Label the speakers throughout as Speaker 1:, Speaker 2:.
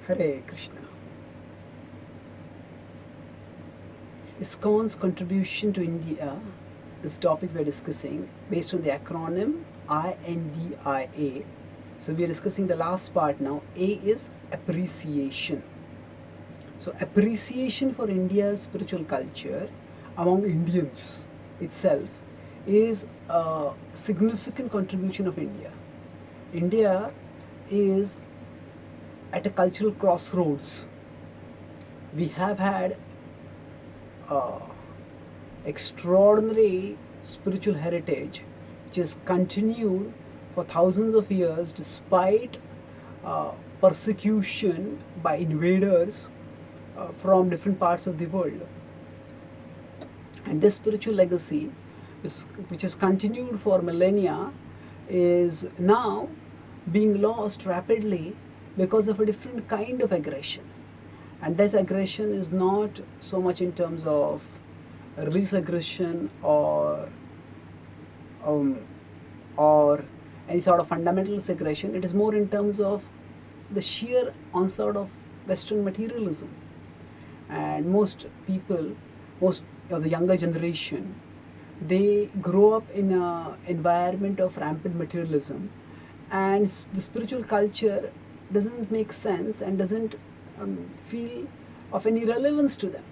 Speaker 1: Hare Krishna. ISKCON's contribution to India is the topic we are discussing based on the acronym INDIA. So we are discussing the last part now. A is appreciation. So appreciation for India's spiritual culture among Indians itself is a significant contribution of India. India is at a cultural crossroads. We have had extraordinary spiritual heritage which has continued for thousands of years despite persecution by invaders from different parts of the world. And this spiritual legacy, which has continued for millennia, is now being lost rapidly because of a different kind of aggression. And this aggression is not so much in terms of religious aggression or any sort of fundamentalist aggression. It is more in terms of the sheer onslaught of Western materialism. And most people, most of the younger generation, they grow up in an environment of rampant materialism, and the spiritual culture doesn't make sense and doesn't feel of any relevance to them.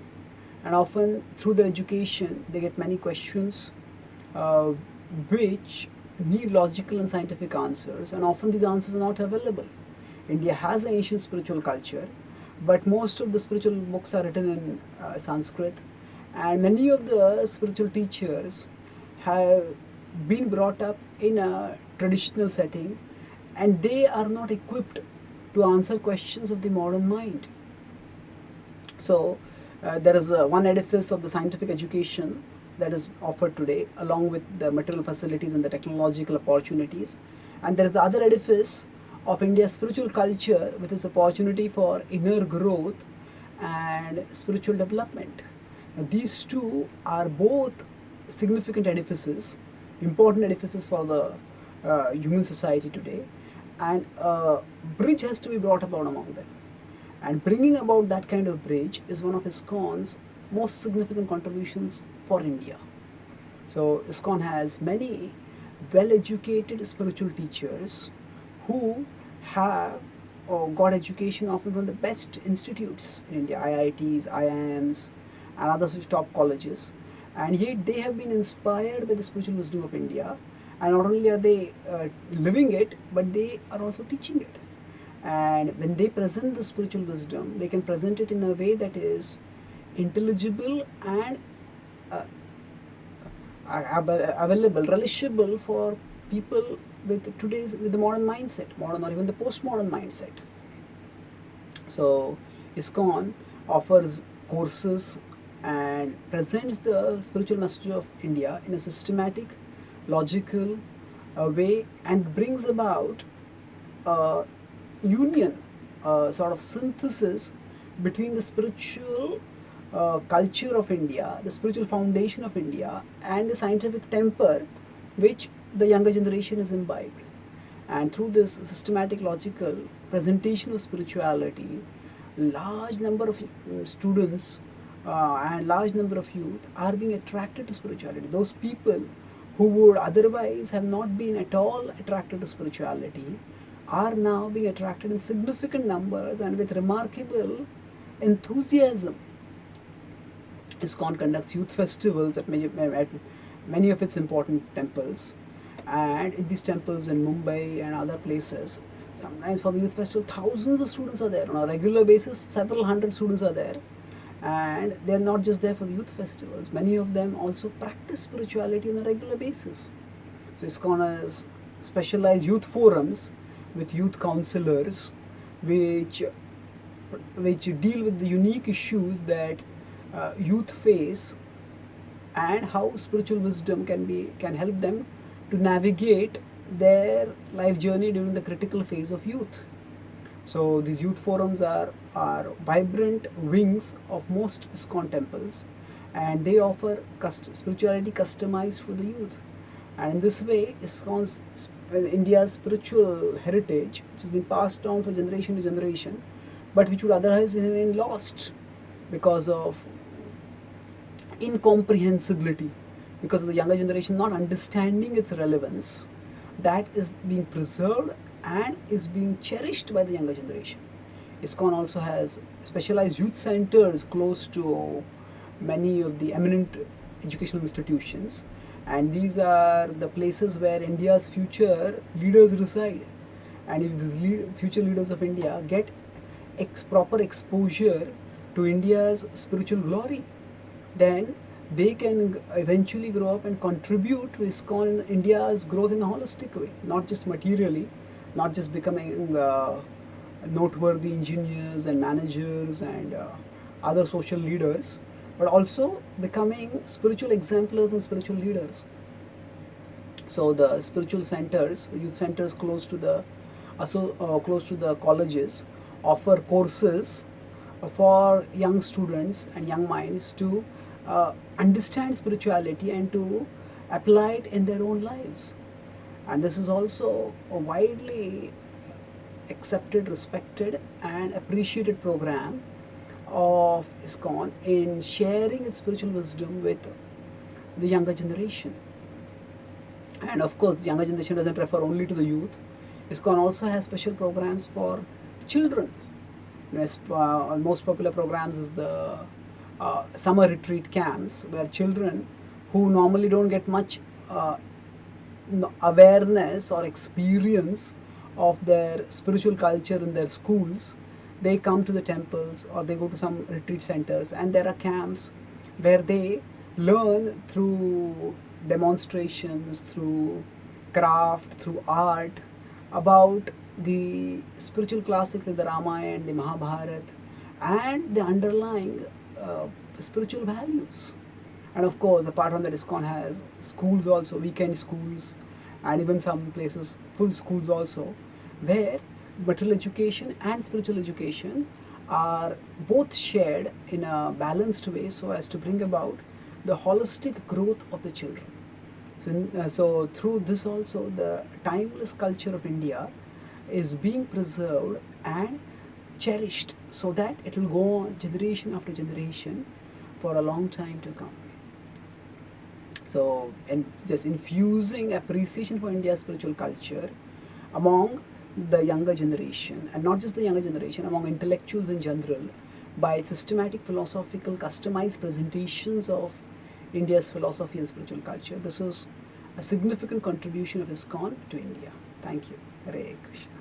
Speaker 1: And often through their education they get many questions which need logical and scientific answers, and often these answers are not available. India has an ancient spiritual culture, but most of the spiritual books are written in Sanskrit, and many of the spiritual teachers have been brought up in a traditional setting, and they are not equipped to answer questions of the modern mind. So there is one edifice of the scientific education that is offered today, along with the material facilities and the technological opportunities, and there is the other edifice of India's spiritual culture, with its opportunity for inner growth and spiritual development. Now, these two are both significant edifices, important edifices for the human society today, and a bridge has to be brought about among them. And bringing about that kind of bridge is one of ISKCON's most significant contributions for India. So ISKCON has many well-educated spiritual teachers who have got education often from the best institutes in India, IITs, IIMs, and other such top colleges, and yet they have been inspired by the spiritual wisdom of India, and not only are they living it, but they are also teaching it. And when they present the spiritual wisdom, they can present it in a way that is intelligible and available, relishable for people with the modern mindset, modern or even the postmodern mindset. So ISKCON offers courses and presents the spiritual message of India in a systematic, logical way, and brings about union, sort of synthesis between the spiritual culture of India, the spiritual foundation of India, and the scientific temper which the younger generation is imbibed. And through this systematic, logical presentation of spirituality, large number of students and large number of youth are being attracted to spirituality. Those people who would otherwise have not been at all attracted to spirituality are now being attracted in significant numbers and with remarkable enthusiasm. ISKCON conducts youth festivals at many of its important temples, and in these temples in Mumbai and other places, sometimes for the youth festival thousands of students are there. On a regular basis, several hundred students are there, and they are not just there for the youth festivals. Many of them also practice spirituality on a regular basis. So ISKCON has specialized youth forums with youth counselors which deal with the unique issues that youth face, and how spiritual wisdom can help them to navigate their life journey during the critical phase of youth. So these youth forums are vibrant wings of most ISKCON temples, and they offer spirituality customized for the youth. And in this way, India's spiritual heritage, which has been passed down from generation to generation, but which would otherwise remain lost because of incomprehensibility, because of the younger generation not understanding its relevance. That is being preserved and is being cherished by the younger generation. ISKCON also has specialized youth centers close to many of the eminent educational institutions, and these are the places where India's future leaders reside. And if these future leaders of India get proper exposure to India's spiritual glory, then they can eventually grow up and contribute to ISKCON in India's growth in a holistic way, not just materially, not just becoming noteworthy engineers and managers and other social leaders, but also becoming spiritual exemplars and spiritual leaders. So the spiritual centers, the youth centers close to the close to the colleges, offer courses for young students and young minds to understand spirituality and to apply it in their own lives. And this is also a widely accepted, respected, and appreciated program of ISKCON in sharing its spiritual wisdom with the younger generation. And of course, the younger generation doesn't refer only to the youth. ISKCON also has special programs for children. Most popular programs is the summer retreat camps, where children who normally don't get much awareness or experience of their spiritual culture in their schools, they come to the temples or they go to some retreat centers, and there are camps where they learn through demonstrations, through craft, through art, about the spiritual classics like the Ramayana, the Mahabharata, and the underlying spiritual values. And of course, apart from that, ISKCON has schools also, weekend schools, and even some places full schools also, where material education and spiritual education are both shared in a balanced way, so as to bring about the holistic growth of the children. So through this also, the timeless culture of India is being preserved and cherished, so that it will go on generation after generation for a long time to come. So, and just infusing appreciation for India's spiritual culture among the younger generation, and not just the younger generation, among intellectuals in general, by systematic, philosophical, customized presentations of India's philosophy and spiritual culture. This is a significant contribution of ISKCON to India. Thank you. Hare Krishna.